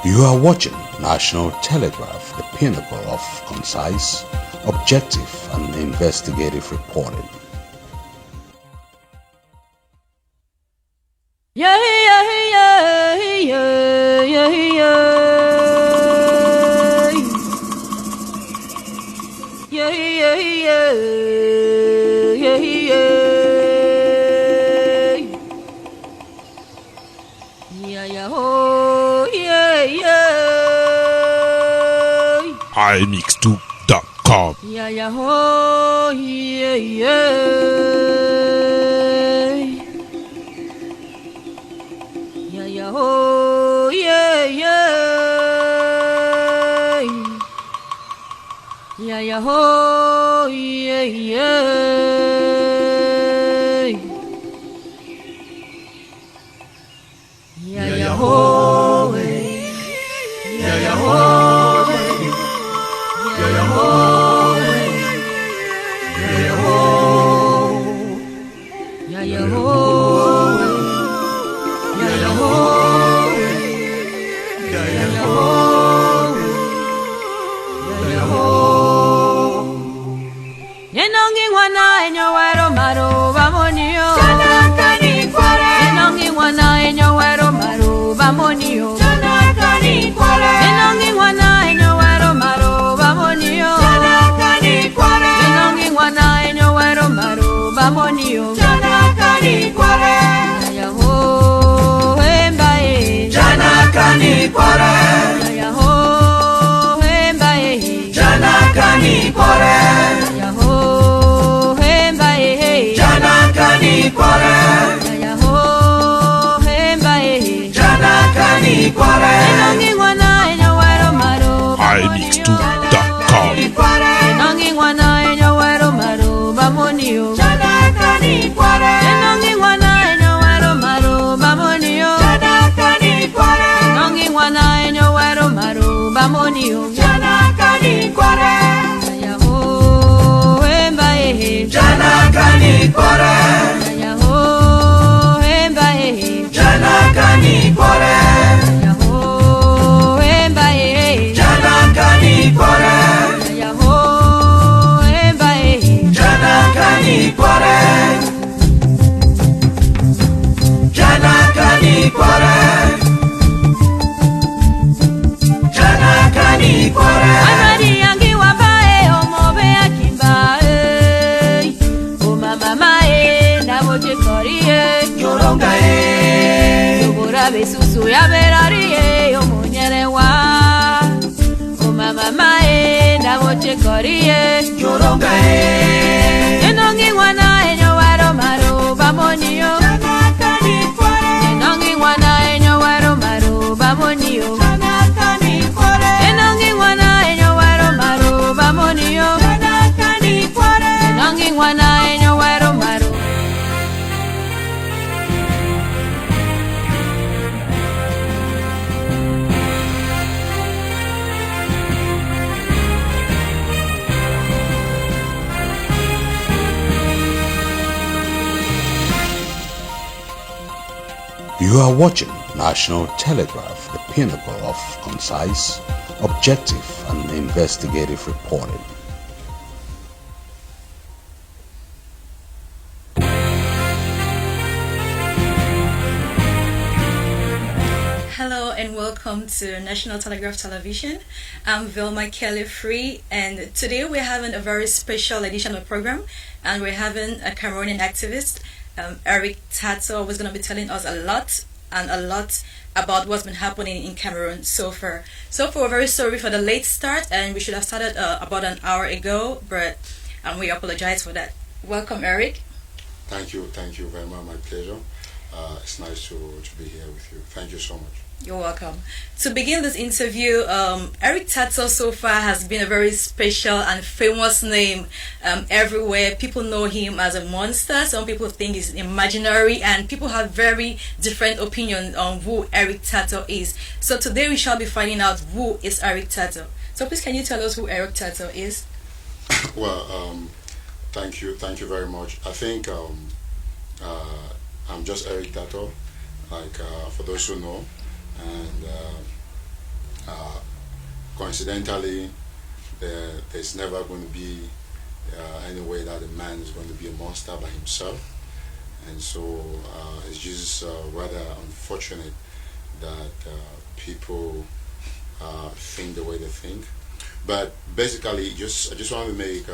You are watching National Telegraph, the pinnacle of concise, objective, and investigative reporting. Yeah, yeah, yeah, yeah, yeah, yeah. Yeah, yeah, yeah, yeah, yeah. Yeah, yeah, oh, yeah, yeah. iMix2.com. Yeah, yeah, oh, yeah, yeah. Yeah, yeah, oh, yeah, yeah. Yeah, yeah, oh, yeah, yeah. Yeah, yeah, oh, yeah, yeah, oh, yeah, yeah, oh, yeah, yeah, oh, yeah, yeah, oh, yeah, yeah, oh, yeah, yeah, oh, yeah, yeah, oh. Enongi wana enyo wero maro bamonio. Chanakani kware. Enongi wana enyo wero maro bamonio. Chanakani kware. Enongi wana enyo wero maro bamonio. Chanakani kware. Enongi wana enyo wero maro bamonio. Chanakani kware. Ya ho hemba e. Chanakani kware. Ya ho hemba e. Chanakani kware. Ya ho hemba e. Chanakani kware. Ya ho hemba e. Chanakani kware. Enongi wana enyo wero maro iMix2.com. Enongi wana enyo wero maro bamonio. Chanakani kware. Enongi wana enyo wero maro bamonio. Chanakani kware. Enongi wana enyo wero maro bamonio. Chanakani kware. Ya ho hemba e. Chanakani kware. Ya ho hemba e. Chanakani kware. Ya ho hemba e. Chanakani kware. Ya ho hemba e. Chanakani kware. Chanakani kware. Chanakani kware. Anari yangi wabae omobe akimba e. O mama e na boche korie. Yoronga e. Yobora besusu ya berari e omunyere wa. O mama e na boche korie. Yoronga e. Enongi wana enyo waro maro bamonio. Chanakani kware. Enongi wana enyo waro maro bamonio. Chanakani kware. Enongi wana enyo waro maro bamonio. Chanakani kware. Enongi wana enyo waro maro. You are watching National Telegraph, the pinnacle of concise, objective, and investigative reporting. Hello and welcome to National Telegraph Television. I'm Velma Kelly Free, and today we're having a very special edition of the program, and we're having a Cameroonian activist, Eric Tataw, who's going to be telling us a lot about what's been happening in Cameroon so far. We're very sorry for the late start, and we should have started about an hour ago, but we apologize for that. Welcome, Eric. Thank you very much. My pleasure. It's nice to be here with you. Thank you so much. You're welcome. To begin this interview, Eric Tataw so far has been a very special and famous name everywhere. People know him as a monster. Some people think he's imaginary, and people have very different opinions on who Eric Tataw is. So today we shall be finding out who is Eric Tataw. So please, can you tell us who Eric Tataw is? Well, thank you very much. I think I'm just Eric Tataw, like for those who know, and Coincidentally, there's never going to be any way that a man is going to be a monster by himself. And so it's just rather unfortunate that people think the way they think. But basically, I just want to make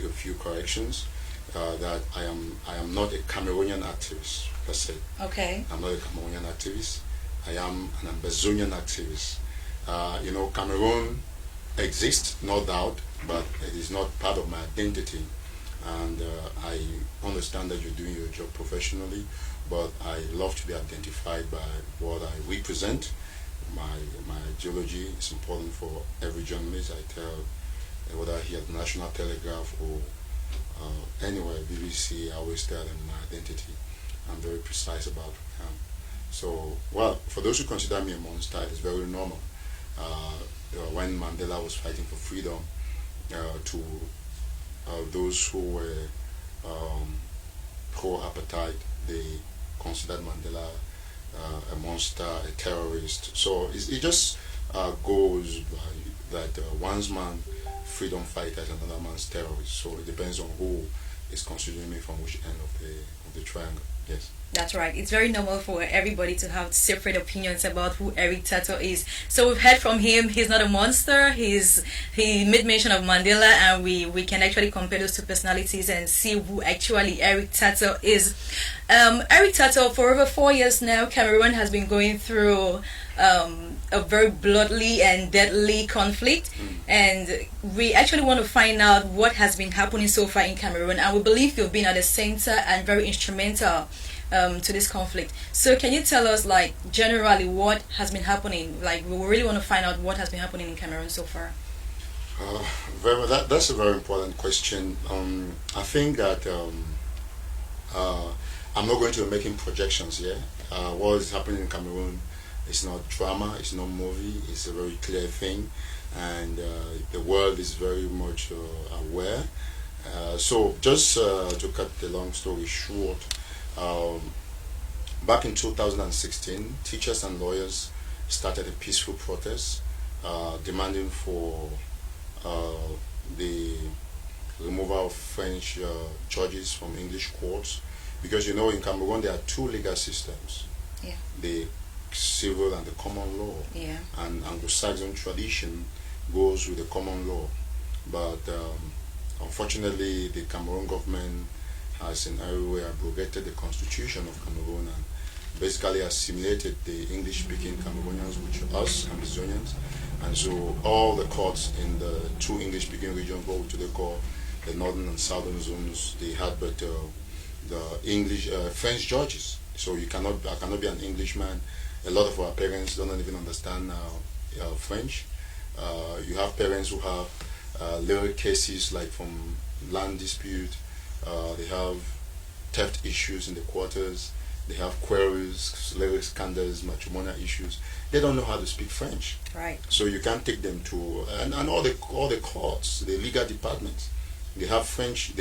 a few corrections. That I am not a Cameroonian activist per se. Okay. I'm not a Cameroonian activist. I am an Ambazonian activist. Cameroon exists, no doubt, but it is not part of my identity. And I understand that you're doing your job professionally, but I love to be identified by what I represent. My ideology is important for every journalist. I tell, whether he at the National Telegraph or anywhere, BBC, I always tell them my identity. I'm very precise about it. So, well, for those who consider me a monster, it is very normal. When Mandela was fighting for freedom, to those who were pro-apartheid, they considered Mandela a monster, a terrorist. So it just goes by that one's man freedom fighter is another man's terrorist. So it depends on who is considering me from which end of the triangle. Yes. That's right. It's very normal for everybody to have separate opinions about who Eric Tataw is. So we've heard from him. He's not a monster. He made mention of Mandela, and we can actually compare those two personalities and see who actually Eric Tataw is. Eric Tataw, for over 4 years now, Cameroon has been going through a very bloody and deadly conflict, and we actually want to find out what has been happening so far in Cameroon, and we believe you've been at the center and very instrumental to this conflict. So can you tell us, like, generally what has been happening? Like, we really want to find out what has been happening in Cameroon so far. That's a very important question. I think that I'm not going to be making projections here. What is happening in Cameroon is not drama, it's not movie, it's a very clear thing, and the world is very much aware. So just to cut the long story short, back in 2016, teachers and lawyers started a peaceful protest demanding for the removal of French judges from English courts, because in Cameroon there are two legal systems, the civil and the common law, and Anglo-Saxon tradition goes with the common law, but unfortunately the Cameroon government has in every way abrogated the constitution of Cameroon and basically assimilated the English-speaking Cameroonians with us, Ambazonians, and so all the courts in the two English-speaking regions, what they call the northern and southern zones, they had but the French judges. So I cannot be an Englishman. A lot of our parents don't even understand French. You have parents who have little cases like from land dispute. They have theft issues in the quarters. They have queries, little scandals, matrimonial issues. They don't know how to speak French. Right. So you can't take them to and all the courts, the legal departments. They have French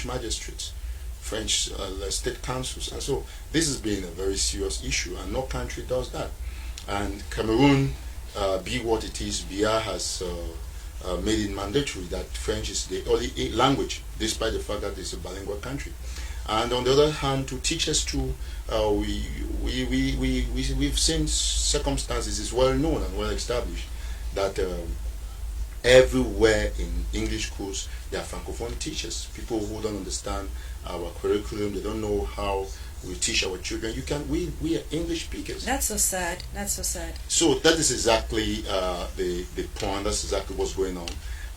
magistrates, French state councils, and so this has been a very serious issue, and no country does that. And Cameroon, be what it is, BIA has made it mandatory that French is the only language, despite the fact that it's a bilingual country. And on the other hand, to teachers too, we've seen circumstances. It's well known and well established that everywhere in English schools there are francophone teachers, people who don't understand our curriculum. They don't know how we teach our children. We are English speakers. That's so sad. That's so sad. So that is exactly the point. That's exactly what's going on,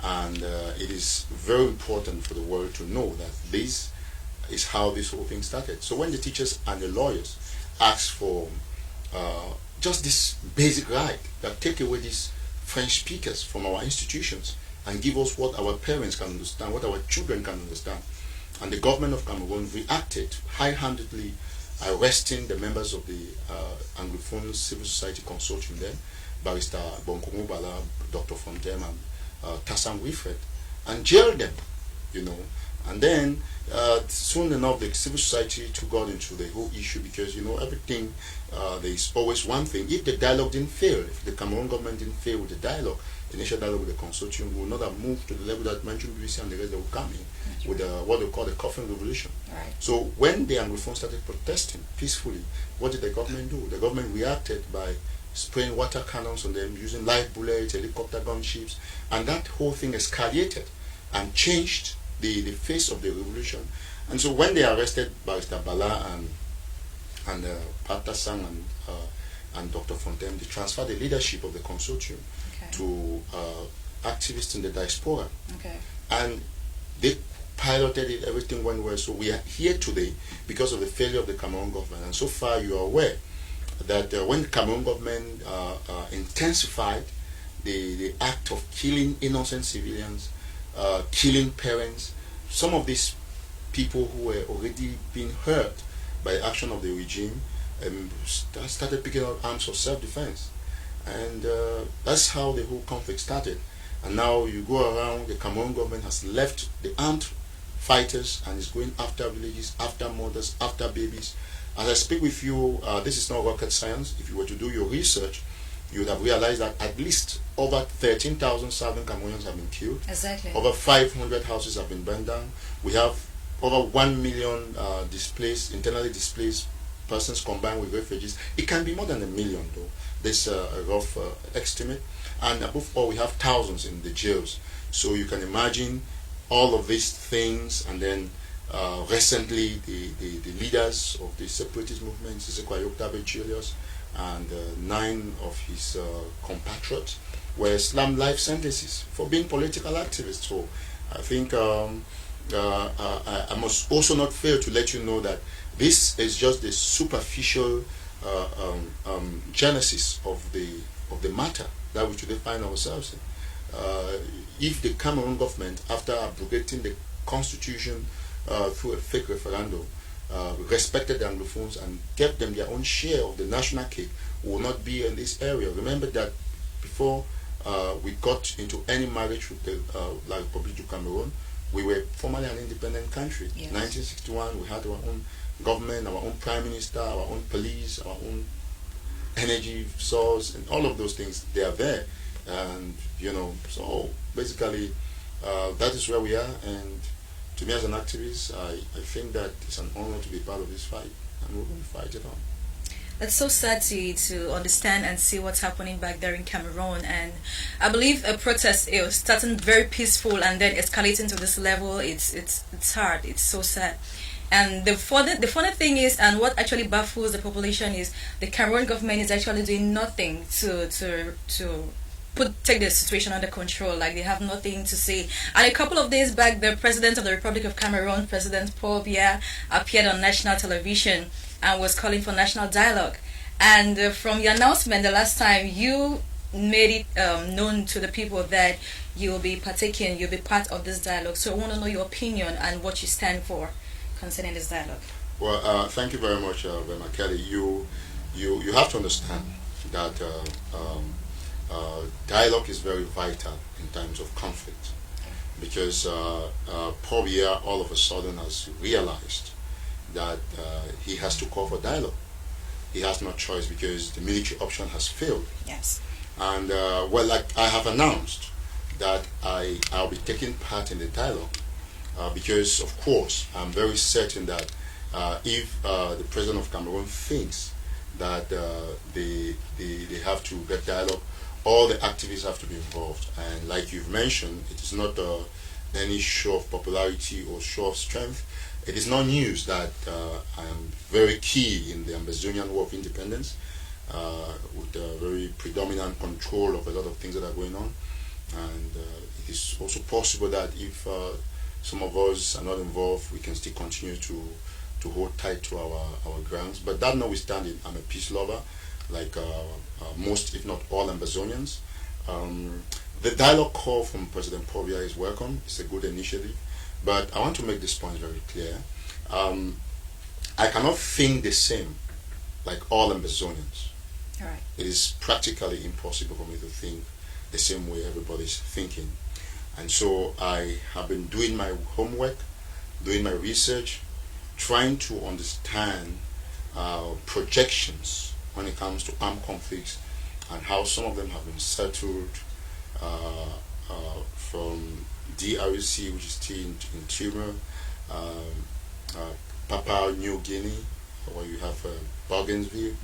and it is very important for the world to know that this is how this whole thing started. So when the teachers and the lawyers ask for just this basic right, that take away these French speakers from our institutions and give us what our parents can understand, what our children can understand. And the government of Cameroon reacted high-handedly, arresting the members of the Anglophone Civil Society Consortium then, Barrister Bonkomo Bala, Dr. Fontaine, and Tassan Wilfred, and jailed them. And then soon enough, the civil society took out into the whole issue because, everything, there is always one thing. If the dialogue didn't fail, if the Cameroon government didn't fail with the dialogue, initial dialogue with the consortium, we would not have moved to the level that mentioned BBC and the rest that would come in with what they call the coffin revolution. Right. So when the Anglophones started protesting peacefully, what did the government do? The government reacted by spraying water cannons on them, using live bullets, helicopter gunships, and that whole thing escalated and changed the face of the revolution. And so when they arrested Barrister Bala and Patasang and Dr. Fontaine, they transferred the leadership of the consortium to activists in the diaspora. And they piloted it, everything went well. So we are here today because of the failure of the Cameroon government. And so far you are aware that when the Cameroon government intensified the act of killing innocent civilians, killing parents, some of these people who were already being hurt by the action of the regime started picking up arms for self-defense. And that's how the whole conflict started. And now you go around, the Cameroon government has left the armed fighters and is going after villages, after mothers, after babies. As I speak with you, this is not rocket science. If you were to do your research, you would have realized that at least over 13,000 Southern Cameroonians have been killed. Exactly. Over 500 houses have been burned down. We have over 1 million displaced, internally displaced persons combined with refugees. It can be more than 1 million though. This is a rough estimate. And above all, we have thousands in the jails. So you can imagine all of these things. And then recently, the leaders of the separatist movement, Siseko Ayoktabe Julius, and 9 of his compatriots were slammed life sentences for being political activists. So I think I must also not fail to let you know that this is just the superficial genesis of the matter that we today find ourselves in. If the Cameroon government, after abrogating the constitution through a fake referendum, respected the Anglophones and gave them their own share of the national cake, we will not be in this area. Remember that before we got into any marriage with the Republic of Cameroon, we were formerly an independent country. Yes. 1961, we had our own government, our own prime minister, our own police, our own energy source, and all of those things, they are there. And so basically that is where we are. And to me as an activist, I think that it's an honor to be part of this fight, and we're going to fight it on. It's so sad to understand and see what's happening back there in Cameroon. And I believe a protest is starting very peaceful and then escalating to this level. It's hard. It's so sad. And the funny thing is, and what actually baffles the population is, the Cameroon government is actually doing nothing to take the situation under control. Like, they have nothing to say. And a couple of days back, the president of the Republic of Cameroon, President Paul Biya, appeared on national television and was calling for national dialogue. And from your announcement the last time, you made it known to the people that you will be partaking, you'll be part of this dialogue. So I want to know your opinion and what you stand for concerning this dialogue. Well, thank you very much, Velma Kelly. You have to understand that dialogue is very vital in times of conflict, because Paul Biya all of a sudden has realized that he has to call for dialogue. He has no choice because the military option has failed. Yes. And like I have announced that I'll be taking part in the dialogue because, of course, I'm very certain that if the president of Cameroon thinks that they have to get dialogue, all the activists have to be involved. And like you've mentioned, it is not any show of popularity or show of strength. It is not news that I am very key in the Amazonian War of Independence, with very predominant control of a lot of things that are going on. And it is also possible that if some of us are not involved, we can still continue to hold tight to our grounds. But that notwithstanding, I'm a peace lover, like most, if not all, Amazonians. The dialogue call from President Paul Biya is welcome. It's a good initiative. But I want to make this point very clear. I cannot think the same like all Amazonians. All right. It is practically impossible for me to think the same way everybody's thinking. And so I have been doing my homework. doing my research, trying to understand projections when it comes to armed conflicts and how some of them have been settled from DRC, which is still in Timor, Papua New Guinea, where you have Bougainville,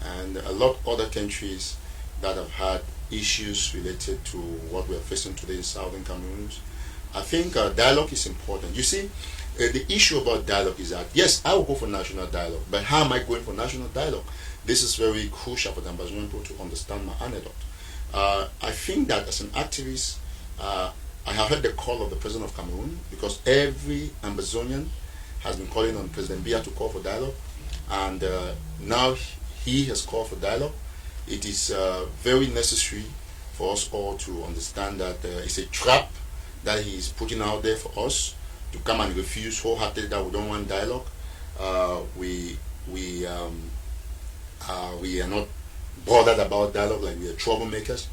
and a lot of other countries that have had issues related to what we are facing today in southern Cameroon. I think dialogue is important. You see, the issue about dialogue is that, yes, I will go for national dialogue, but how am I going for national dialogue? This is very crucial for the Ambazonian people to understand my anecdote. I think that as an activist, I have heard the call of the President of Cameroon, because every Ambazonian has been calling on President Biya to call for dialogue, and now he has called for dialogue. It is very necessary for us all to understand that it's a trap that he is putting out there for us to come and refuse wholeheartedly that we don't want dialogue. We are not bothered about dialogue, like we are troublemakers.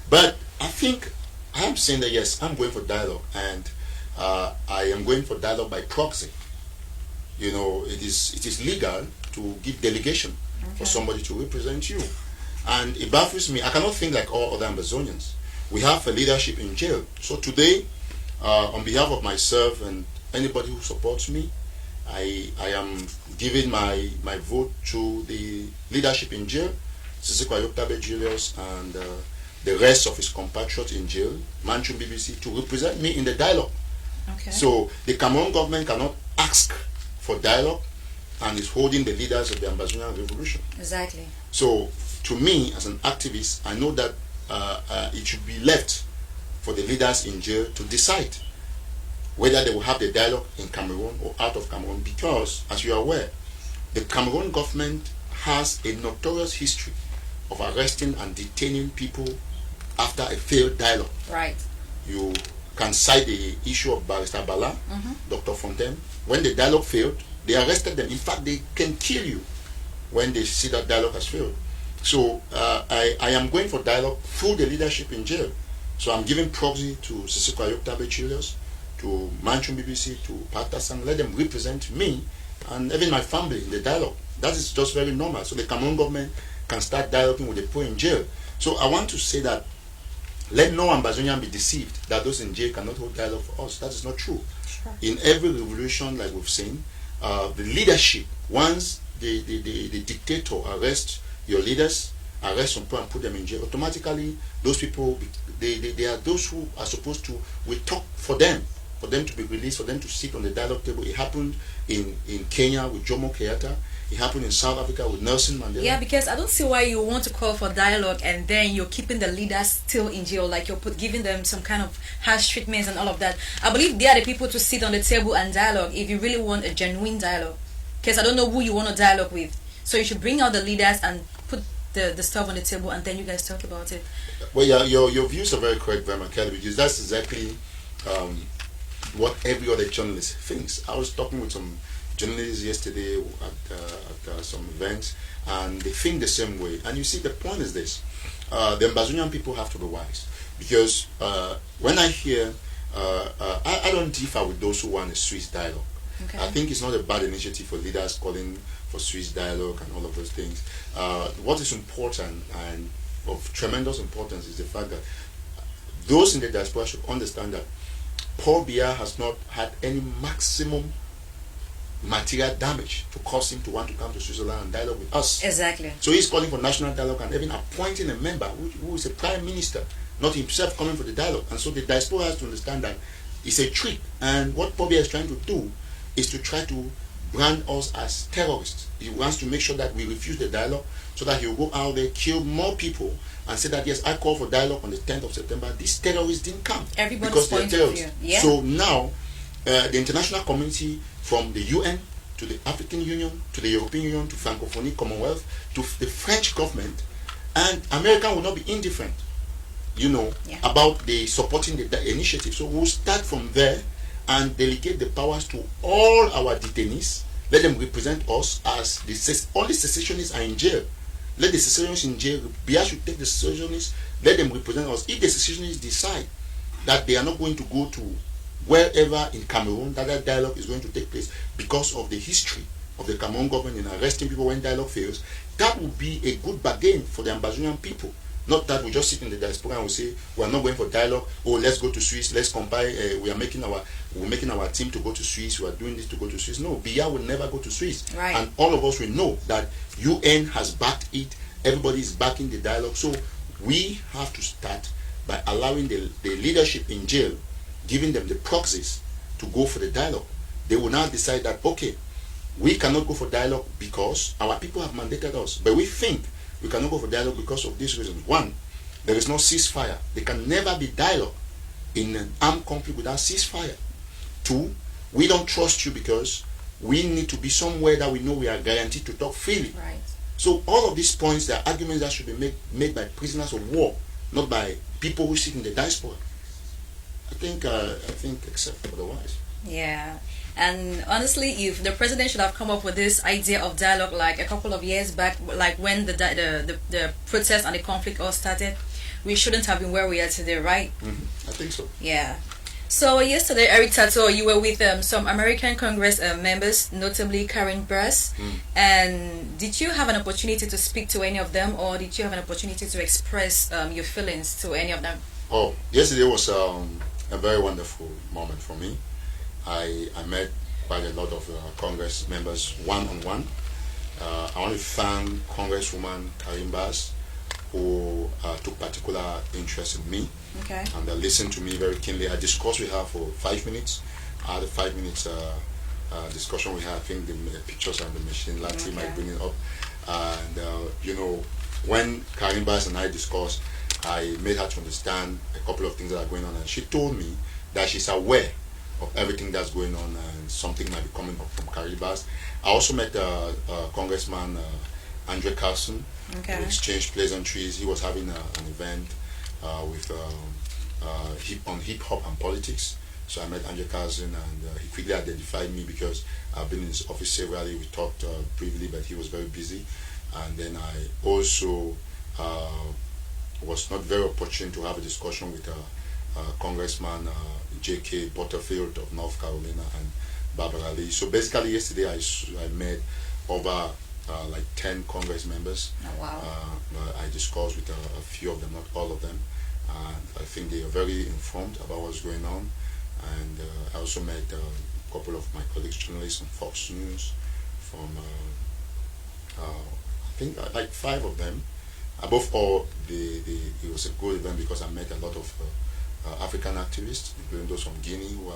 But I think I am saying that yes, I'm going for dialogue, and I am going for dialogue by proxy. You know, it is legal to give delegation for somebody to represent you, and it baffles me. I cannot think like all other Ambazonians. We have a leadership in jail. So today, on behalf of myself and anybody who supports me, I am giving my vote to the leadership in jail, Sisiko Ayoktabe Julius, and the rest of his compatriots in jail, Manchum BBC, to represent me in the dialogue. So the Cameroon government cannot ask for dialogue and is holding the leaders of the Ambazonian revolution. Exactly. So to me, as an activist, I know that it should be left for the leaders in jail to decide whether they will have the dialogue in Cameroon or out of Cameroon, because, as you are aware, the Cameroon government has a notorious history of arresting and detaining people after a failed dialogue. Right. You can cite the issue of Barrister Bala, Dr. Fontaine. When the dialogue failed, they arrested them. In fact, they can kill you when they see that dialogue has failed. So I am going for dialogue through the leadership in jail. So I'm giving proxy to Sisiko Ayoktabe Julius, to Manchum BBC, to Patasang. Let them represent me and even my family in the dialogue. That is just very normal. So the Cameroon government can start dialoguing with the poor in jail. So I want to say that let no Ambazonian be deceived that those in jail cannot hold dialogue for us. That is not true. Sure. In every revolution, like we've seen, the leadership, once the dictator arrests your leaders, arrest some people and put them in jail, automatically those people, they are those who are supposed to, we talk for them to be released, for them to sit on the dialogue table. It happened in Kenya with Jomo Kenyatta. It happened in South Africa with Nelson Mandela. Yeah, because I don't see why you want to call for dialogue and then you're keeping the leaders still in jail, like you're giving them some kind of harsh treatments and all of that. I believe they are the people to sit on the table and dialogue if you really want a genuine dialogue. Because I don't know who you want to dialogue with. So you should bring out the leaders and put the stuff on the table, and then you guys talk about it. Well, yeah, your views are very correct, Velma Kelly, because that's exactly what every other journalist thinks. I was talking with some journalists yesterday at some events, and they think the same way. And you see, the point is this: the Ambazonian people have to be wise, because when I hear, I don't differ with those who want a Swiss dialogue. Okay. I think it's not a bad initiative for leaders calling for Swiss dialogue and all of those things. What is important and of tremendous importance is the fact that those in the diaspora should understand that Paul Biya has not had any maximum material damage to cause him to want to come to Switzerland and dialogue with us. Exactly. So he's calling for national dialogue and even appointing a member who is a prime minister, not himself coming for the dialogue. And so the diaspora has to understand that it's a trick. And what Paul Biya is trying to do is to try to brand us as terrorists. He wants to make sure that we refuse the dialogue so that he will go out there, kill more people, and say that, yes, I call for dialogue on the 10th of September. These terrorists didn't come because they're terrorists. Yeah. So now, the international community, from the UN to the African Union to the European Union to Francophonie, Commonwealth, to the French government, and America will not be indifferent, about the supporting the initiative. So we'll start from there and delegate the powers to all our detainees. Let them represent us as all the secessionists are in jail. Let the secessionists in jail, Biya should take the secessionists, let them represent us. If the secessionists decide that they are not going to go to wherever in Cameroon that dialogue is going to take place, because of the history of the Cameroon government in arresting people when dialogue fails. That would be a good bargain for the Ambazonian people. Not that we just sit in the diaspora and we say we are not going for dialogue. Oh, let's go to Swiss. Let's compare. We're making our team to go to Swiss. We are doing this to go to Swiss. No, Biya will never go to Swiss. Right. And all of us will know that UN has backed it. Everybody is backing the dialogue. So we have to start by allowing the leadership in jail, giving them the proxies to go for the dialogue. They will now decide that, okay, we cannot go for dialogue because our people have mandated us. But we think we cannot go for dialogue because of these reasons. One, there is no ceasefire. There can never be dialogue in an armed conflict without ceasefire. Two, we don't trust you because we need to be somewhere that we know we are guaranteed to talk freely. Right. So all of these points, they are arguments that should be made by prisoners of war, not by people who sit in the diaspora. I think except otherwise. Yeah. And honestly, if the president should have come up with this idea of dialogue like a couple of years back, like when the protest and the conflict all started, we shouldn't have been where we are today, right? Mm-hmm. I think so. Yeah. So yesterday, Eric Tataw, you were with some American Congress members, notably Karen Bass. And did you have an opportunity to speak to any of them, or did you have an opportunity to express your feelings to any of them? Oh, yesterday was a very wonderful moment for me. I met quite a lot of Congress members one-on-one. I want to thank Congresswoman Karen Bass, who took particular interest in me. Okay. And they listened to me very keenly. I discussed with her for 5 minutes. I had a 5 minutes discussion with her. I think the pictures on the machine, Lati might bring it up. And, when Karen Bass and I discussed, I made her to understand a couple of things that are going on. And she told me that she's aware of everything that's going on and something might be coming up from Karen Bass. I also met Congressman Andre Carlson. Okay. We exchanged pleasantries. He was having an event with on hip hop and politics. So I met Andre Carlson, and he quickly identified me because I've been in his office severally. We talked briefly, but he was very busy. And then I also was not very opportune to have a discussion with Congressman J.K. Butterfield of North Carolina and Barbara Lee. So basically yesterday I met over like 10 Congress members. Oh, wow. I discussed with a few of them, not all of them. I think they are very informed about what's going on. And I also met a couple of my colleagues, journalists on Fox News, from I think like 5 of them. Above all, it was a good event because I met a lot of African activists, including those from Guinea, who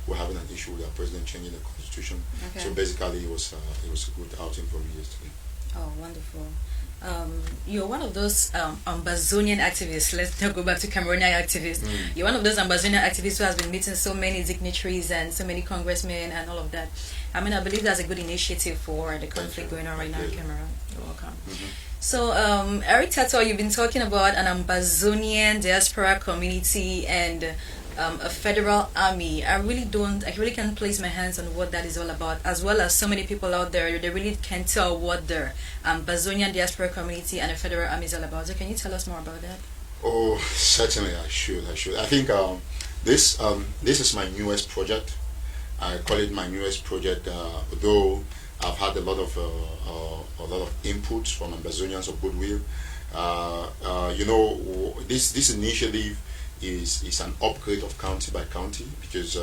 were having an issue with their president changing the constitution. Okay. So basically, it was a good outing for me yesterday. Oh, wonderful. You're one of those Ambazonian activists. Let's now go back to Cameroonian activists. You're one of those Ambazonian activists who has been meeting so many dignitaries and so many congressmen and all of that. I mean, I believe that's a good initiative for the conflict going on right now in Cameroon. You're welcome. So, Eric Tataw, you've been talking about an Ambazonian diaspora community and a federal army. I really can't place my hands on what that is all about, as well as so many people out there, they really can't tell what the Ambazonian diaspora community and a federal army is all about. So can you tell us more about that? Oh, certainly I should. I think this is my newest project. I call it my newest project, though I've had a lot of inputs from Ambazonians of goodwill. This initiative is an upgrade of county by county, because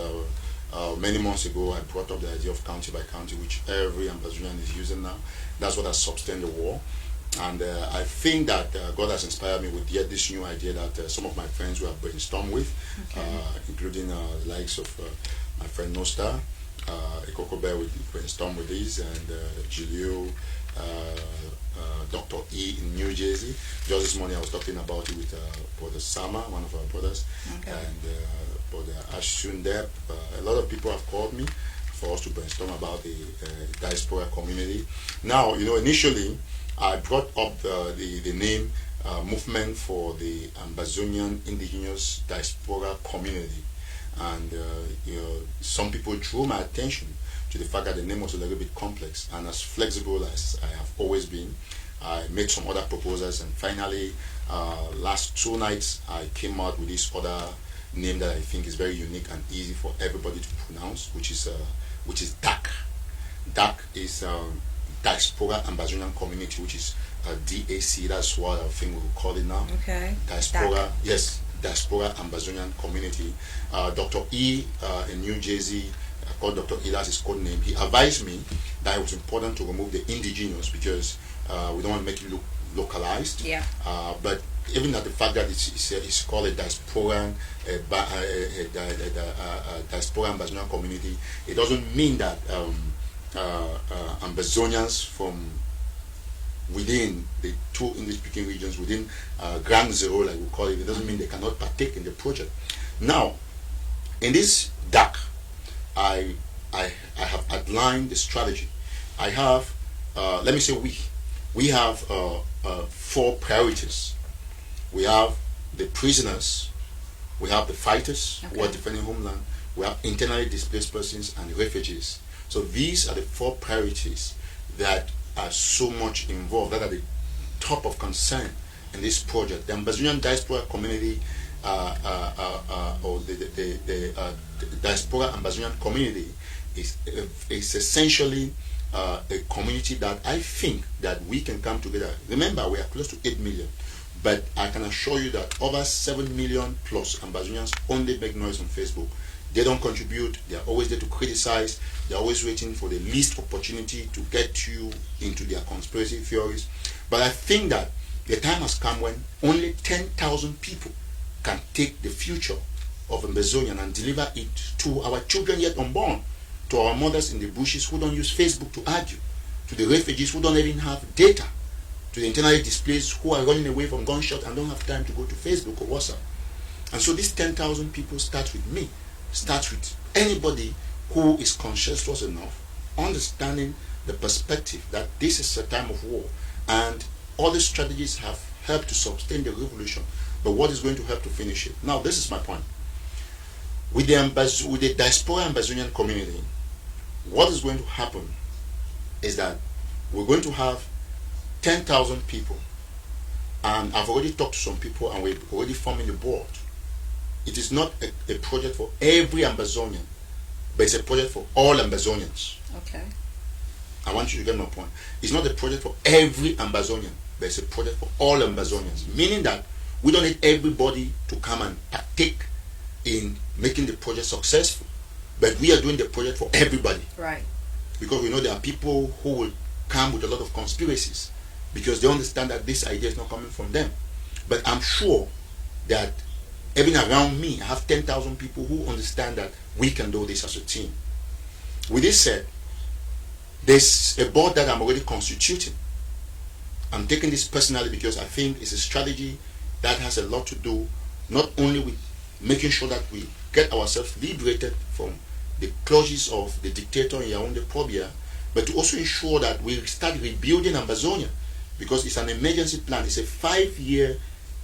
many months ago I brought up the idea of county by county, which every Ambazonian is using now. That's what has sustained the war. And I think that God has inspired me with yet this new idea that some of my friends will have brainstormed with, including the likes of my friend Nostar, Ekoko Bear will brainstorm with these, and Gilio, Dr. E in New Jersey. Just this morning I was talking about it with Brother Sama, one of our brothers, and Brother Ashun Depp. A lot of people have called me for us to brainstorm about the diaspora community. Now, initially I brought up the name Movement for the Ambazonian Indigenous Diaspora Community. And some people drew my attention to the fact that the name was a little bit complex, and as flexible as I have always been, I made some other proposals, and finally last 2 nights I came out with this other name that I think is very unique and easy for everybody to pronounce, which is DAC. DAC is Diaspora Ambazonian Community, which is DAC. That's what I think we will call it now. Okay. Diaspora, DAC. yes, Diaspora Ambazonian Community. Dr. E in New Jersey, called Dr. E, that's his code name. He advised me that it was important to remove the indigenous because we don't want to make it look localized. Yeah. But even at the fact that it's called a diaspora, diaspora Ambazonian community, it doesn't mean that Ambazonians from within the two English-speaking regions, within Ground Zero, like we call it, it doesn't mean they cannot partake in the project. Now, in this DAC, I have outlined the strategy. I have, let me say we have 4 priorities. We have the prisoners, we have the fighters who are defending homeland, we have internally displaced persons and refugees. So these are the 4 priorities that are so much involved, that are the top of concern in this project. The Ambazonian diaspora community, or the diaspora Ambazonian community is essentially a community that I think that we can come together. Remember, we are close to 8 million, but I can assure you that over 7 million plus Ambazonians only make noise on Facebook. They don't contribute. They are always there to criticize. They are always waiting for the least opportunity to get you into their conspiracy theories. But I think that the time has come when only 10,000 people can take the future of Ambazonian and deliver it to our children yet unborn, to our mothers in the bushes who don't use Facebook to argue, to the refugees who don't even have data, to the internally displaced who are running away from gunshots and don't have time to go to Facebook or WhatsApp. And so these 10,000 people start with me, start with anybody who is conscientious enough, understanding the perspective that this is a time of war, and all the strategies have helped to sustain the revolution, but what is going to help to finish it? Now, this is my point. With the diaspora Ambazonian community, what is going to happen is that we're going to have 10,000 people, and I've already talked to some people and we're already forming a board. It is not a project for every Ambazonian, but it's a project for all Ambazonians. Okay. I want you to get my point. It's not a project for every Ambazonian, but it's a project for all Ambazonians, meaning that we don't need everybody to come and partake in making the project successful, but we are doing the project for everybody. Right. Because we know there are people who will come with a lot of conspiracies because they understand that this idea is not coming from them. But I'm sure that even around me, I have 10,000 people who understand that we can do this as a team. With this said, there's a board that I'm already constituting. I'm taking this personally because I think it's a strategy that has a lot to do not only with making sure that we get ourselves liberated from the clutches of the dictator in Yaoundé Probia, but to also ensure that we start rebuilding Ambazonia, because it's an emergency plan. It's a 5-year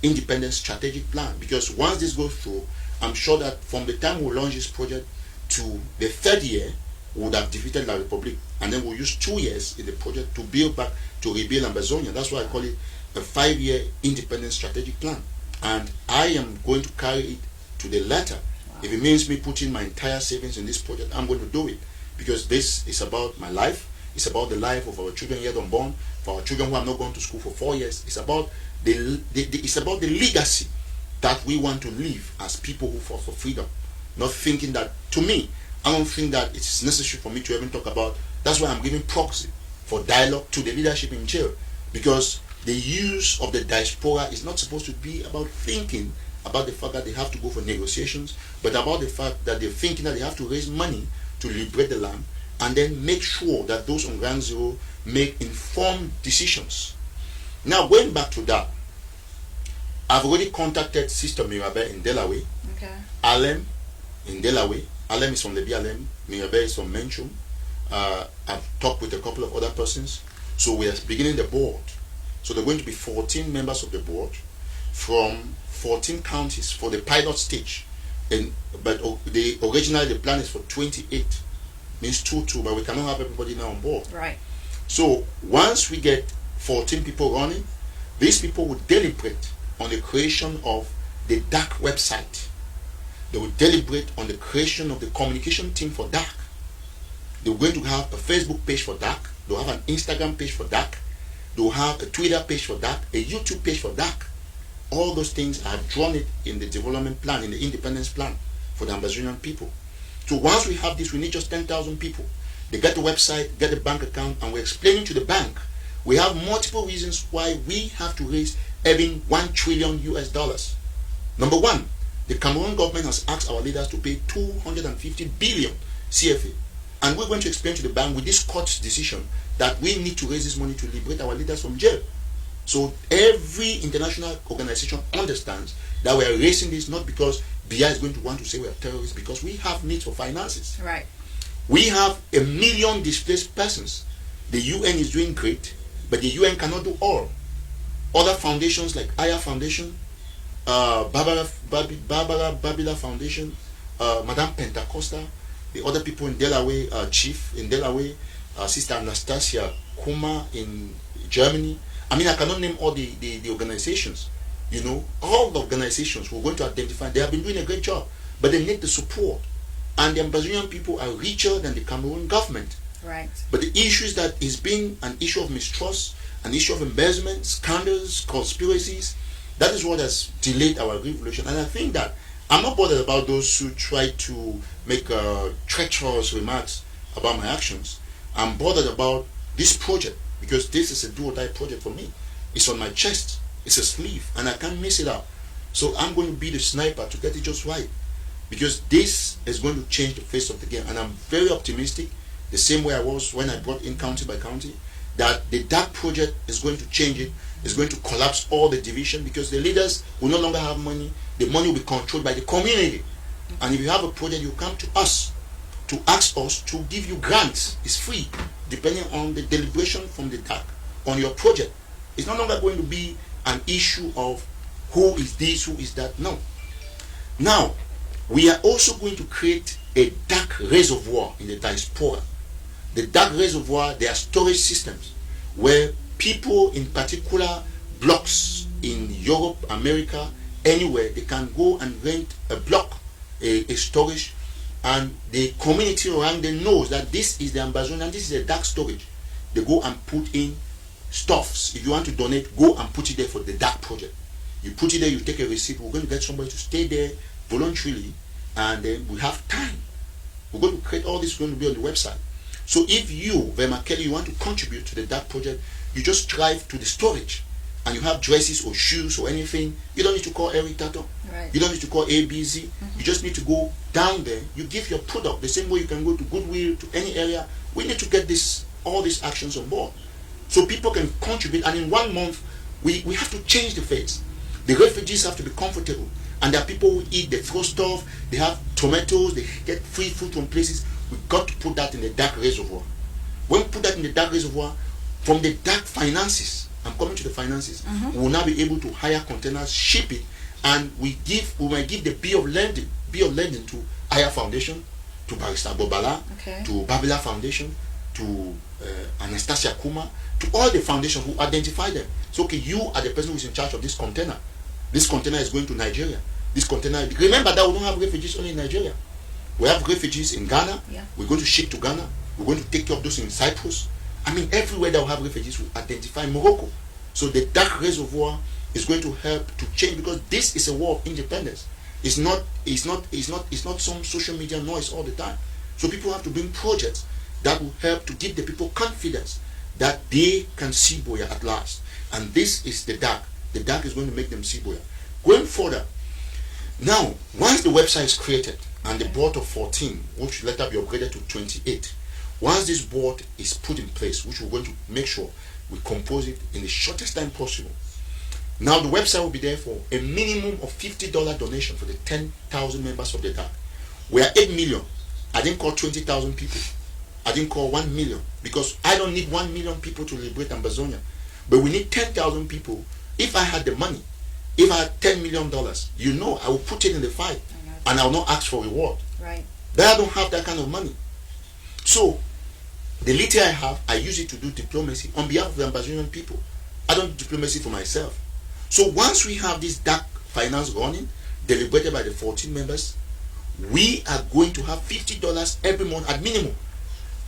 independent strategic plan, because once this goes through, I'm sure that from the time we launch this project to the 3rd year, we would have defeated La Republique, and then we'll use 2 years in the project to build back, to rebuild Ambazonia. That's why I call it a 5-year independent strategic plan, and I am going to carry it to the letter. Wow. If it means me putting my entire savings in this project, I'm going to do it, because this is about my life. It's about the life of our children yet unborn, for our children who have not gone to school for 4 years. It's about it's about the legacy that we want to leave as people who fought for freedom. Not thinking that, to me, I don't think that it's necessary for me to even talk about. That's why I'm giving proxy for dialogue to the leadership in jail, because the use of the diaspora is not supposed to be about thinking about the fact that they have to go for negotiations, but about the fact that they're thinking that they have to raise money to liberate the land, and then make sure that those on ground zero make informed decisions. Now, going back to that, I've already contacted Sister Mirabel in Delaware, Alem in Delaware. Alem is from the BLM, Mirabel is from Menchum. I've talked with a couple of other persons. So we are beginning the board. So there are going to be 14 members of the board from 14 counties for the pilot stage. But originally the plan is for 28, means 2-2, but we cannot have everybody now on board. Right. So once we get 14 people running, these people will deliberate on the creation of the DAC website. They will deliberate on the creation of the communication team for DAC. They're going to have a Facebook page for DAC. They'll have an Instagram page for DAC. They'll have a Twitter page for DAC, a YouTube page for DAC. All those things are drawn it in the development plan, in the independence plan for the Ambazonian people. So once we have this, we need just 10,000 people. They get the website, get the bank account, and we're explaining to the bank, we have multiple reasons why we have to raise even $1 trillion US. Number one, the Cameroon government has asked our leaders to pay 250 billion CFA. And we're going to explain to the bank with this court's decision that we need to raise this money to liberate our leaders from jail. So every international organization understands that we are raising this not because BI is going to want to say we are terrorists, because we have needs for finances. Right. We have 1 million displaced persons. The UN is doing great, but the UN cannot do all. Other foundations like Aya Foundation, Barbara Babila Foundation, Madame Pentacosta, the other people in Delaware, Chief in Delaware, Sister Anastasia Kuma in Germany. I mean, I cannot name all the organizations. You know, all the organizations we're going to identify, they have been doing a great job, but they need the support. And the Ambazonian people are richer than the Cameroon government. Right. But the issue is that it's been an issue of mistrust, an issue of embezzlement, scandals, conspiracies. That is what has delayed our revolution. And I think that I'm not bothered about those who try to make treacherous remarks about my actions. I'm bothered about this project, because this is a do-or-die project for me. It's on my chest. It's a sleeve, and I can't miss it out. So I'm going to be the sniper to get it just right, because this is going to change the face of the game. And I'm very optimistic, the same way I was when I brought in county by county, that the DAC project is going to change it. It's going to collapse all the division, because the leaders will no longer have money. The money will be controlled by the community. And if you have a project, you come to us to ask us to give you grants. It's free, depending on the deliberation from the DAC on your project. It's no longer going to be an issue of who is this, who is that. No. Now, we are also going to create a DAC reservoir in the diaspora. The DAC reservoir, there are storage systems where people in particular blocks in Europe, America, anywhere, they can go and rent a block, a storage, and the community around them knows that this is the Ambazonian, this is a DAC storage. They go and put in stuffs. If you want to donate, go and put it there for the DAC project. You put it there, you take a receipt. We're going to get somebody to stay there voluntarily, and then we have time. We're going to create all this, going to be on the website. So if you, Velma Kelly, you want to contribute to the DAC project, you just drive to the storage, and you have dresses or shoes or anything. You don't need to call Eric Tataw. Right. You don't need to call ABZ. You just need to go down there. You give your product the same way you can go to Goodwill, to any area. We need to get all these actions on board, so people can contribute. And in 1 month, we have to change the face. The refugees have to be comfortable. And there are people who eat, they throw stuff, they have tomatoes, they get free food from places. We've got to put that in the DAC reservoir. When we put that in the DAC reservoir, from the DAC finances, I'm coming to the finances, we will now be able to hire containers, ship it, and we might give the bill of lending to Aya Foundation, to Barrister Bobala, to Babila Foundation, to Anastasia Kuma, to all the foundations who identify them. So, okay, you are the person who is in charge of this container. This container is going to Nigeria. This container, remember that we don't have refugees only in Nigeria. We have refugees in Ghana. We're going to ship to Ghana. We're going to take care of those in Cyprus. I mean, everywhere that we have refugees, we identify Morocco. So the DAC reservoir is going to help to change, because this is a war of independence. It's not some social media noise all the time. So people have to bring projects that will help to give the people confidence that they can see Boya at last. And this is the DAC. The DAC is going to make them see Boya. Going further, now, once the website is created and the board of 14, which will later be upgraded to 28, once this board is put in place, which we're going to make sure we compose it in the shortest time possible, now the website will be there for a minimum of $50 donation for the 10,000 members of the DAC. We are 8 million. I didn't call 20,000 people. I didn't call 1 million, because I don't need 1 million people to liberate Ambazonia. But we need 10,000 people. If I had the money, if I had $10 million, you know, I will put it in the fight, and I will not ask for reward. Right. But I don't have that kind of money. So, the little I have, I use it to do diplomacy on behalf of the Ambazonian people. I don't do diplomacy for myself. So once we have this DAC finance running, deliberated by the 14 members, we are going to have $50 every month at minimum.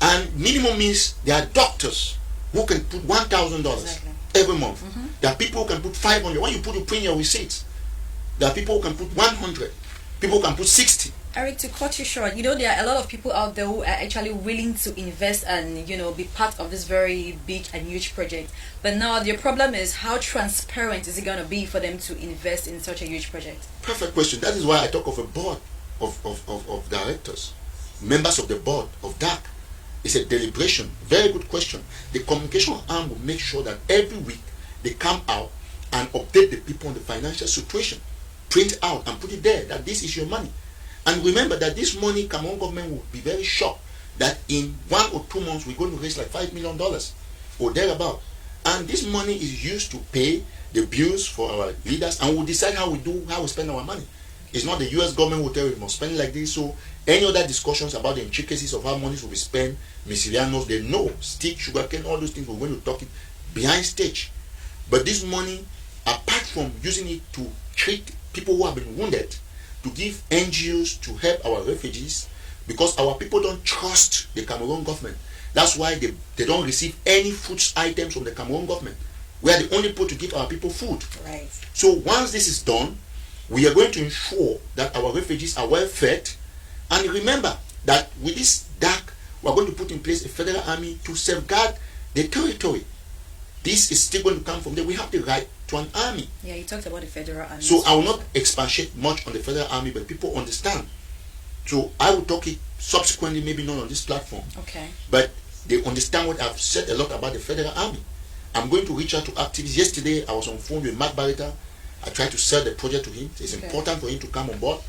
And minimum means there are doctors who can put $1,000 every month. There are people who can put $500. When you print your receipts, there are people who can put $100. People can put $60. Eric, to cut you short, there are a lot of people out there who are actually willing to invest and be part of this very big and huge project. But now the problem is, how transparent is it going to be for them to invest in such a huge project? Perfect question. That is why I talk of a board of directors, members of the board of DAC. It's a deliberation. Very good question. The communication arm will make sure that every week they come out and update the people on the financial situation. Print out and put it there that this is your money. And remember that this money, Cameroon government will be very shocked that in 1 or 2 months we're going to raise like $5 million or thereabout. And this money is used to pay the bills for our leaders, and we'll decide how we spend our money. It's not the US government will tell you we must spend it like this. So any other discussions about the intricacies of how money will be spent, miscellaneous, they know, stick, sugarcane, all those things, we're going to talk it behind stage. But this money, apart from using it to treat people who have been wounded, to give NGOs to help our refugees, because our people don't trust the Cameroon government. That's why they don't receive any food items from the Cameroon government. We are the only people to give our people food. Right. So once this is done, we are going to ensure that our refugees are well fed. And remember that with this DAC, we are going to put in place a federal army to safeguard the territory. This is still going to come from there. We have the right to an army. Yeah, you talked about the federal army. So I will not expatiate much on the federal army, but people understand. So I will talk it subsequently, maybe not on this platform. Okay. But they understand what I've said a lot about the federal army. I'm going to reach out to activists. Yesterday, I was on phone with Mark Barretta. I tried to sell the project to him. It's important for him to come on board.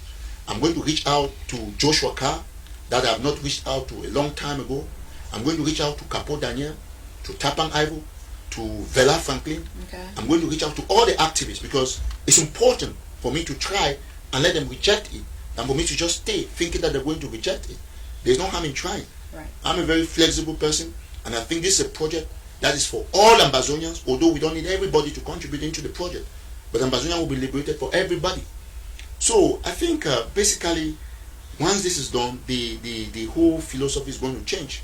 I'm going to reach out to Joshua Carr, that I have not reached out to a long time ago. I'm going to reach out to Capo Daniel, to Tapang Ivo, to Vela Franklin. Okay. I'm going to reach out to all the activists, because it's important for me to try and let them reject it, than for me to just stay thinking that they're going to reject it. There's no harm in trying. Right. I'm a very flexible person, and I think this is a project that is for all Ambazonians, although we don't need everybody to contribute into the project. But Ambazonia will be liberated for everybody. So I think basically, once this is done, the whole philosophy is going to change.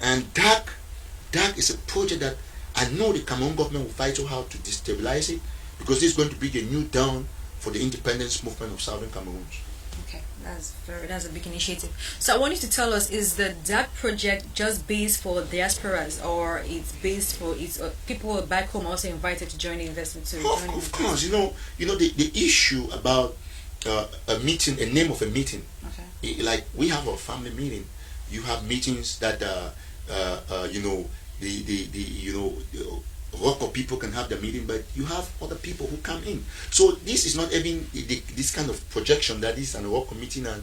And DAC is a project that I know the Cameroon government will fight so hard to destabilize it, because this is going to be the new dawn for the independence movement of Southern Cameroon. Okay, that's a big initiative. So I want you to tell us, is the DAC project just based for diasporas, or it's based for people back home also invited to join the investment too? Of course, the issue about a meeting, a name of a meeting. Okay. Like we have a family meeting, you have meetings that Rocco people can have the meeting, but you have other people who come in. So this is not even this kind of projection that this is an Rocco meeting and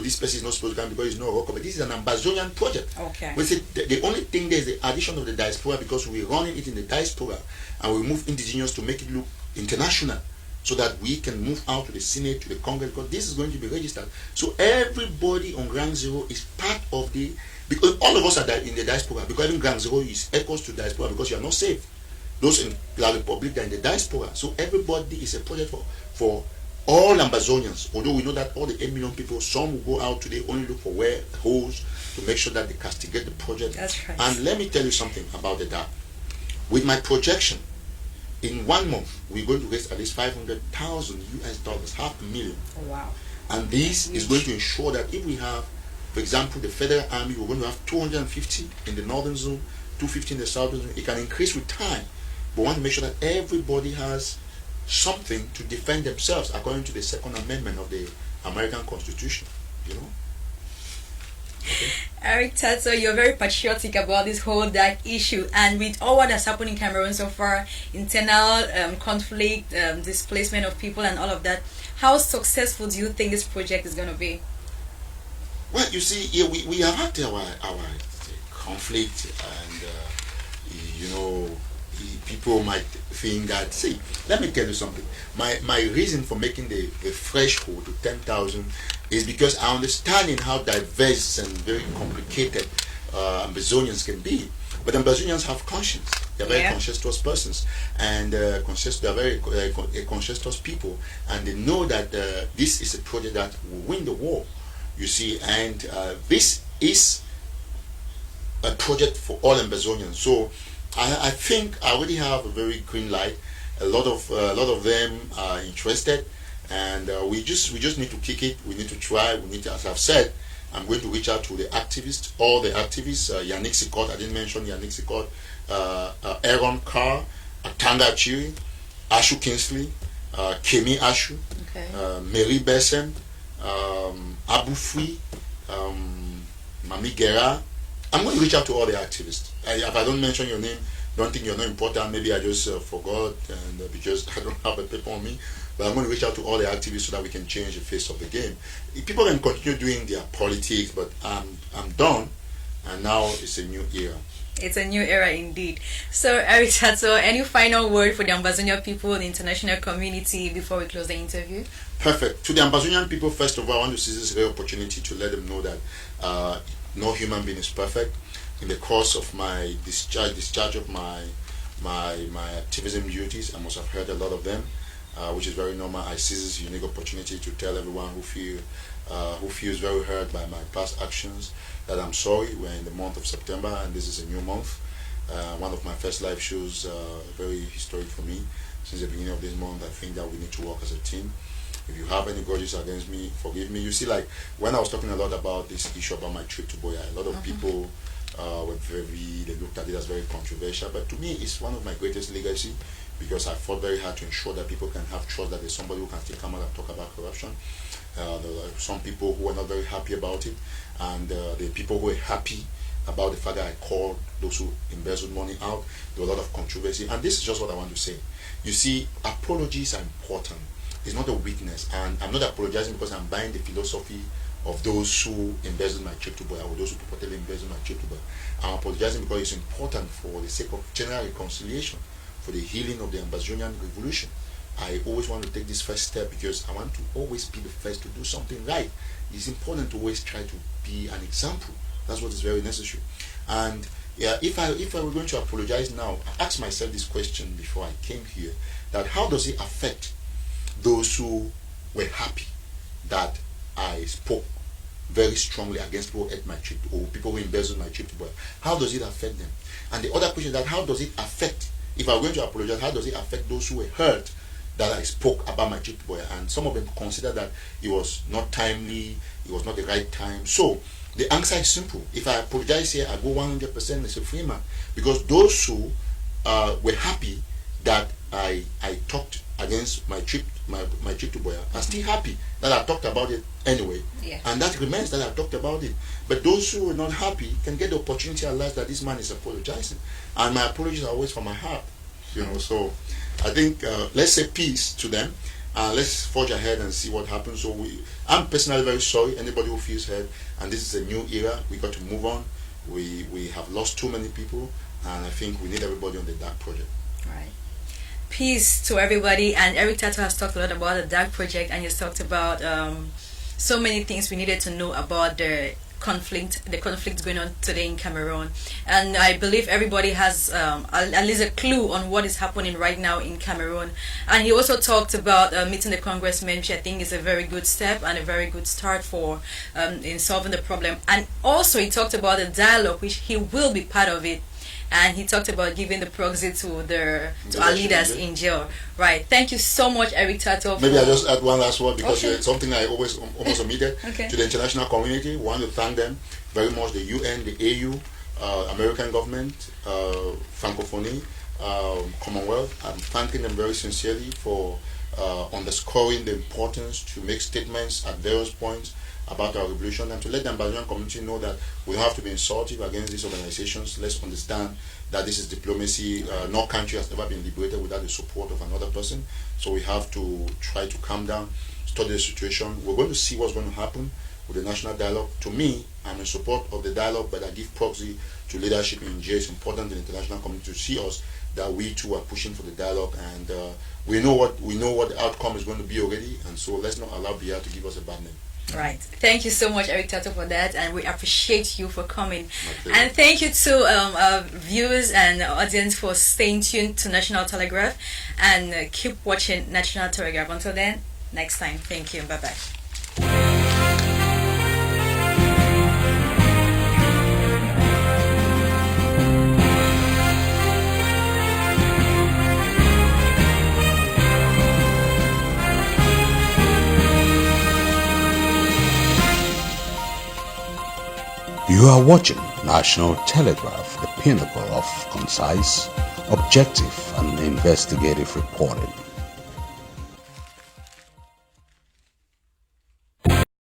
this person is not supposed to come because it's not Rocco, but this is an Ambazonian project. Okay. We say the only thing there is the addition of the diaspora, because we're running it in the diaspora and we move indigenous to make it look international, so that we can move out to the Senate, to the Congress, because this is going to be registered. So everybody on Ground Zero is part of the, because all of us are in the diaspora, because even Ground Zero is echoes to diaspora, because you are not safe. Those in La Republic are in the diaspora. So everybody is a project for all Ambazonians. Although we know that all the 8 million people, some will go out today only look for holes to make sure that they castigate the project. That's right. And let me tell you something about the DAC. With my projection, in 1 month, we're going to raise at least $500,000 US, $500,000. Oh, wow. And this is going to ensure that if we have, for example, the federal army, we're going to have 250 in the northern zone, 250 in the southern zone. It can increase with time, but we want to make sure that everybody has something to defend themselves according to the Second Amendment of the American Constitution. Okay. Eric Tataw, you're very patriotic about this whole DAC issue, and with all what has happened in Cameroon so far, internal conflict, displacement of people and all of that, how successful do you think this project is going to be? Well, you see, yeah, we have had our conflict, and people might think that, see, let me tell you something. My reason for making the threshold to 10,000 is because I understand how diverse and very complicated Ambazonians can be. But Ambazonians have conscience. They're very conscientious persons, and they're very conscientious people, and they know that this is a project that will win the war. you see, and this is a project for all Ambazonians. So I think I already have a very green light. A lot of them are interested, and we just need to kick it. We need to try. We need to, as I've said, I'm going to reach out to the activists, all the activists. Yannick Sikot, I didn't mention Yannick Sikot, Aaron Carr, Atanga Achiri, Ashu Kingsley, Kemi Ashu, Mary Bessem, Abu Free, Mami Gera. I'm going to reach out to all the activists. If I don't mention your name, don't think you're not important. Maybe I just forgot, and because I don't have a paper on me. But I'm going to reach out to all the activists so that we can change the face of the game. People can continue doing their politics, but I'm done, and now it's a new era. It's a new era indeed. So, Eric Tataw, any final word for the Ambazonian people, the international community, before we close the interview? Perfect. To the Ambazonian people, first of all, I want to seize this rare opportunity to let them know that no human being is perfect. In the course of my discharge of my activism duties, I must have heard a lot of them, which is very normal. I seize this unique opportunity to tell everyone who feels very hurt by my past actions that I'm sorry. We're in the month of September, and this is a new month. One of my first live shows, very historic for me. Since the beginning of this month, I think that we need to work as a team. If you have any grudges against me, forgive me. You see, like when I was talking a lot about this issue about my trip to Boya, a lot of people they looked at it as very controversial. But to me, it's one of my greatest legacy, because I fought very hard to ensure that people can have trust that there's somebody who can still come out and talk about corruption. There were some people who were not very happy about it, and the people who were happy about the fact that I called those who embezzled money out. There was a lot of controversy, and this is just what I want to say. You see, apologies are important. It's not a weakness, and I'm not apologizing because I'm buying the philosophy of those who embezzled my trip to Boya, or those who purportedly embezzled my trip to Boya. I'm apologizing because it's important for the sake of general reconciliation, for the healing of the Ambazonian revolution. I always want to take this first step because I want to always be the first to do something right. It's important to always try to be an example. That's what is very necessary. And yeah, if I were going to apologize now, I asked myself this question before I came here, that how does it affect those who were happy that I spoke very strongly against people at my trip, or people who embezzled my trip to Boya? How does it affect them? And the other question is that how does it affect, if I'm going to apologize, how does it affect those who were hurt that I spoke about my trip to Boya? And some of them consider that it was not timely, it was not the right time. So the answer is simple. If I apologize here, I go 100% as a free man, because those who were happy that I talked against my trip to Boya are still happy that I talked about it anyway, and that remains that I talked about it. But those who are not happy can get the opportunity at last that this man is apologizing, and my apologies are always from my heart, So I think let's say peace to them, let's forge ahead and see what happens. So I'm personally very sorry anybody who feels hurt, and this is a new era. We got to move on. We have lost too many people, and I think we need everybody on the DAC project. Right. Peace to everybody. And Eric Tataw has talked a lot about the DAC project, and he's talked about so many things we needed to know about the conflict going on today in Cameroon. And I believe everybody has at least a clue on what is happening right now in Cameroon. And he also talked about meeting the congressman, which I think is a very good step and a very good start for in solving the problem. And also he talked about the dialogue, which he will be part of it. And he talked about giving the proxy to our leaders in jail. Right. Thank you so much, Eric Tataw. Maybe I just add one last word, because it's something I always almost omitted. Okay. To the international community, we want to thank them very much. The UN, the AU, American government, Francophonie, Commonwealth. I'm thanking them very sincerely for underscoring the importance to make statements at various points about our revolution, and to let the Ambazonian community know that we don't have to be insultive against these organizations. Let's understand that this is diplomacy. No country has ever been liberated without the support of another person. So we have to try to calm down, study the situation. We're going to see what's going to happen with the national dialogue. To me, I'm in support of the dialogue, but I give proxy to leadership in jail. It's important in the international community to see us, that we too are pushing for the dialogue, and we know what the outcome is going to be already, and so let's not allow BR to give us a bad name. Right. Thank you so much, Eric Tataw, for that, and we appreciate you for coming. And thank you to our viewers and audience for staying tuned to National Telegraph, and keep watching National Telegraph. Until then, next time. Thank you. Bye-bye. You are watching National Telegraph, the pinnacle of concise, objective and investigative reporting.